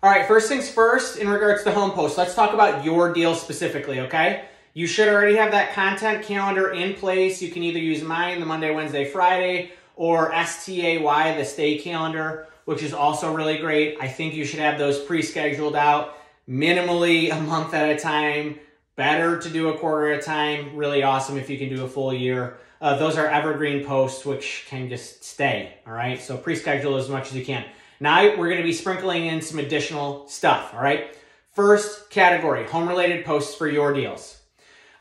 All right, first things first, in regards to home posts, let's talk about your deal specifically, okay? You should already have that content calendar in place. You can either use mine, the Monday, Wednesday, Friday, or STAY, the Stay calendar, which is also really great. I think you should have those pre-scheduled out minimally a month at a time. Better to do a quarter at a time. Really awesome if you can do a full year. Those are evergreen posts, which can just stay, all right? So pre-schedule as much as you can. Now we're gonna be sprinkling in some additional stuff, all right? First category, home-related posts for your deals.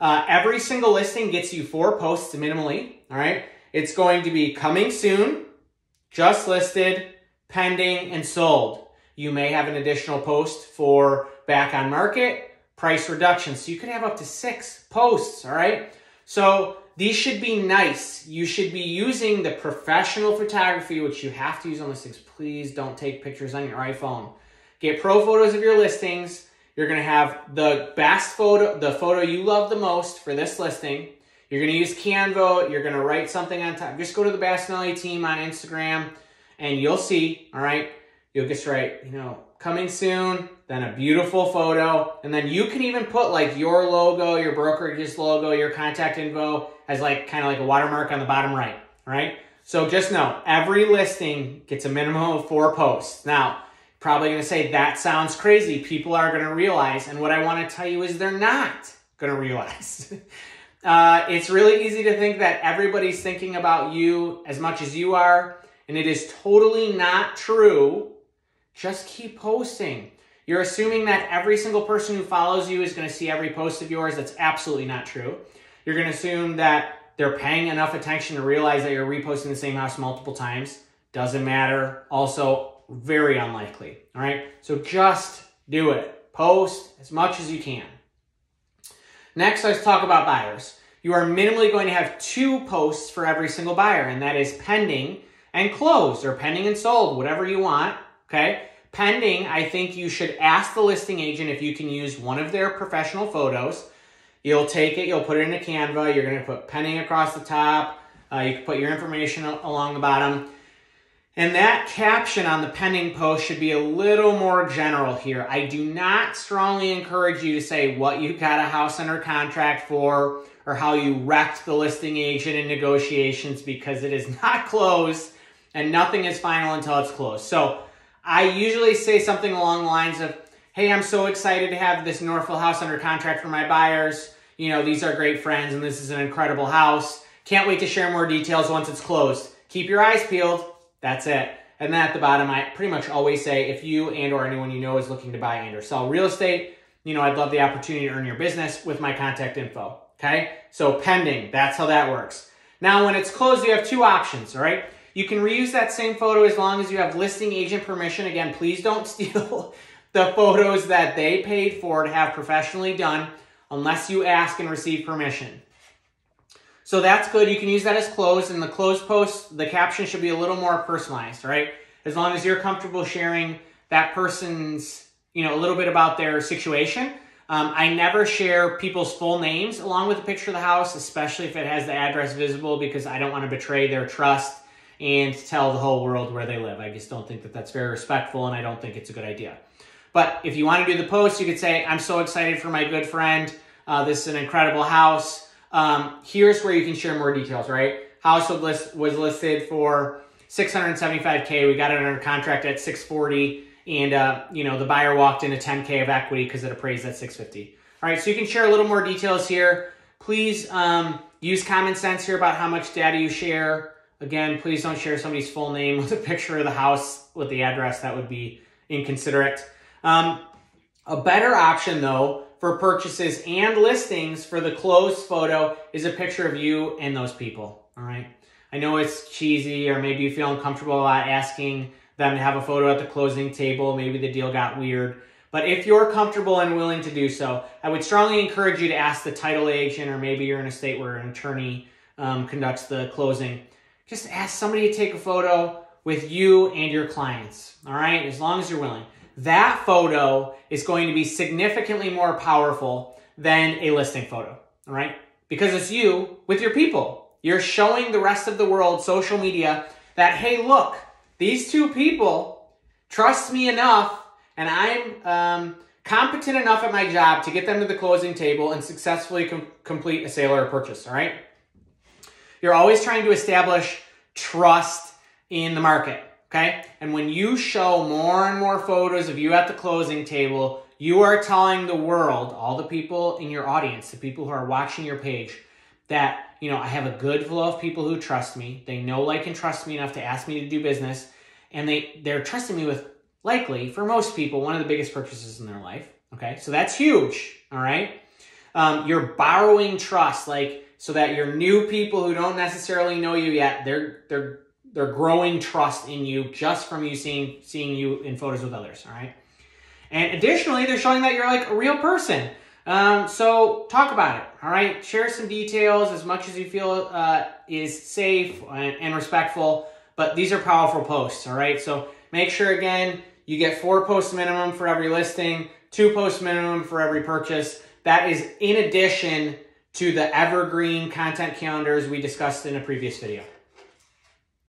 Every single listing gets you 4 posts minimally, all right? It's going to be coming soon, just listed, pending, and sold. You may have an additional post for back on market, price reduction. So you could have up to 6 posts, all right? So these should be nice. You should be using the professional photography, which you have to use on listings. Please don't take pictures on your iPhone. Get pro photos of your listings. You're gonna have the best photo, the photo you love the most for this listing. You're gonna use Canva. You're gonna write something on top. Just go to the Basanelli team on Instagram and you'll see, all right? You'll just write, coming soon, then a beautiful photo, and then you can even put like your logo, your brokerage's logo, your contact info as like kind of like a watermark on the bottom right, all right? So just know, every listing gets a minimum of 4 posts. Now, probably gonna say, that sounds crazy. People are gonna realize, and what I wanna tell you is they're not gonna realize. It's really easy to think that everybody's thinking about you as much as you are, and it is totally not true. Just keep posting. You're assuming that every single person who follows you is going to see every post of yours. That's absolutely not true. You're going to assume that they're paying enough attention to realize that you're reposting the same house multiple times. Doesn't matter. Also, very unlikely. All right? So just do it. Post as much as you can. Next, let's talk about buyers. You are minimally going to have 2 posts for every single buyer, and that is pending and closed, or pending and sold, whatever you want. Okay? Pending, I think you should ask the listing agent if you can use one of their professional photos. You'll take it, you'll put it into Canva, you're gonna put pending across the top, you can put your information along the bottom. And that caption on the pending post should be a little more general here. I do not strongly encourage you to say what you got a house under contract for or how you wrecked the listing agent in negotiations, because it is not closed and nothing is final until it's closed. So I usually say something along the lines of, hey, I'm so excited to have this Northville house under contract for my buyers. These are great friends and this is an incredible house. Can't wait to share more details once it's closed. Keep your eyes peeled. That's it. And then at the bottom, I pretty much always say, if you and or anyone you know is looking to buy and or sell real estate, I'd love the opportunity to earn your business with my contact info. Okay? So pending, that's how that works. Now, when it's closed, you have 2 options, all right? You can reuse that same photo as long as you have listing agent permission. Again, please don't steal the photos that they paid for to have professionally done unless you ask and receive permission. So that's good. You can use that as closed. In the closed post, the caption should be a little more personalized, right? As long as you're comfortable sharing that person's, a little bit about their situation. I never share people's full names along with a picture of the house, especially if it has the address visible, because I don't want to betray their trust and tell the whole world where they live. I just don't think that that's very respectful, and I don't think it's a good idea. But if you want to do the post, you could say, I'm so excited for my good friend. This is an incredible house. Here's where you can share more details, right? House was listed for $675K. We got it under contract at $640, and the buyer walked into $10K of equity because it appraised at $650. All right, so you can share a little more details here. Please use common sense here about how much data you share. Again, please don't share somebody's full name with a picture of the house with the address. That would be inconsiderate. A better option, though, for purchases and listings for the closed photo is a picture of you and those people, all right? I know it's cheesy, or maybe you feel uncomfortable asking them to have a photo at the closing table. Maybe the deal got weird. But if you're comfortable and willing to do so, I would strongly encourage you to ask the title agent, or maybe you're in a state where an attorney conducts the closing. Just ask somebody to take a photo with you and your clients, all right? As long as you're willing. That photo is going to be significantly more powerful than a listing photo, all right? Because it's you with your people. You're showing the rest of the world, social media, that, hey, look, these 2 people trust me enough and I'm competent enough at my job to get them to the closing table and successfully complete a sale or a purchase, all right? You're always trying to establish trust in the market, okay? And when you show more and more photos of you at the closing table, you are telling the world, all the people in your audience, the people who are watching your page, that, you know, I have a good flow of people who trust me. They know, like, and trust me enough to ask me to do business. And they're trusting me with, likely, for most people, one of the biggest purchases in their life. Okay, so that's huge, all right? You're borrowing trust, like, so that your new people who don't necessarily know you yet, they're growing trust in you just from you seeing you in photos with others, all right? And additionally, they're showing that you're like a real person. So talk about it, all right? Share some details as much as you feel is safe and respectful, but these are powerful posts, all right? So make sure, again, you get 4 posts minimum for every listing, 2 posts minimum for every purchase. That is in addition to the evergreen content calendars we discussed in a previous video.